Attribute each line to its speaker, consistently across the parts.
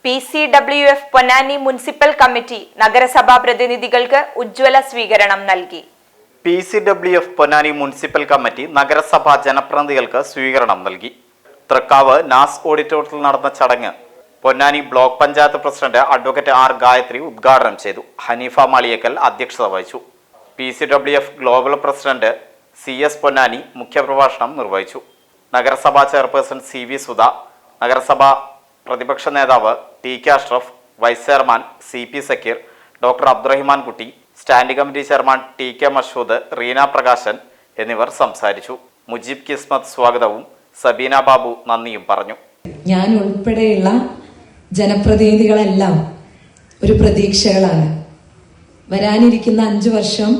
Speaker 1: PCWF Ponnani municipal committee നഗരസഭാ പ്രതിനിധികൾക്ക് ഉജ്ജ്വല സ്വീകരണം നൽകി.
Speaker 2: PCWF പൊന്നാനി മുനിസിപ്പൽ കമ്മിറ്റി നഗരസഭാ ജനപ്രതിനിധികൾക്ക് സ്വീകരണം നൽകി. തൃക്കാവ് നാസ് ഓഡിറ്റോറിയത്തിൽ നടന്ന ചടങ്ങ് Ponnani block panchayat president advocate R Gayathri ഉദ്ഘാടനം ചെയ്തു. ഹനീഫ മാളിയേക്കൽ അധ്യക്ഷത വഹിച്ചു. PCWF global president CS Ponnani മുഖ്യപ്രഭാഷണം നിർവഹിച്ചു. നഗരസഭാ ചെയർപേഴ്സൺ CV സുധ, നഗരസഭാ പ്രതിപക്ഷ നേതാവ് TK Ashraf, vice chairman CP Zakir, doctor Abdurahiman Kutty, standing committee chairman TK Mashood, Reena Prakashan എന്നിവർ സംസാരിച്ചു. മുജീബ് കിസ്മത്ത് സ്വാഗതവും സബീന ബാബു നന്ദിയും പറഞ്ഞു.
Speaker 3: ഞാൻ ഉൾപ്പെടെയുള്ള ജനപ്രതിനിധികളെല്ലാം ഒരു പ്രതീക്ഷകളാണ്. വരാനിരിക്കുന്ന 5 വർഷം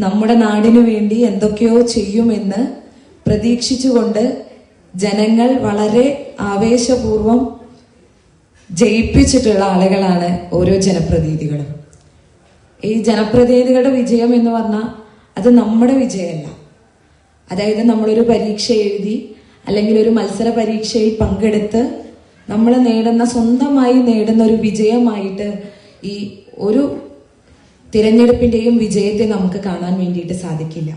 Speaker 3: നമ്മുടെ നാടിനു വേണ്ടി എന്തൊക്കെയോ ചെയ്യുമെന്ന് പ്രതീക്ഷിച്ചുകൊണ്ട് ജനങ്ങൾ വളരെ ആവേശപൂർവം ജയിപ്പിച്ചിട്ടുള്ള ആളുകളാണ് ഓരോ ജനപ്രതിനിധികളും. ഈ ജനപ്രതിനിധികളുടെ വിജയം എന്ന് പറഞ്ഞാൽ അത് നമ്മുടെ വിജയമല്ല. അതായത് നമ്മളൊരു പരീക്ഷ എഴുതി അല്ലെങ്കിൽ ഒരു മത്സര പരീക്ഷയിൽ പങ്കെടുത്ത് നമ്മൾ സ്വന്തമായി നേടുന്ന ഒരു വിജയമായിട്ട് ഈ ഒരു തിരഞ്ഞെടുപ്പിന്റെയും വിജയത്തെ നമുക്ക് കാണാൻ വേണ്ടിയിട്ട് സാധിക്കില്ല.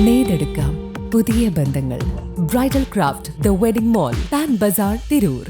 Speaker 4: നേടെടുക്കാം പുതിയ ബന്ധങ്ങൾ. Bridal craft, the wedding mall, Pan Bazaar, Tirur.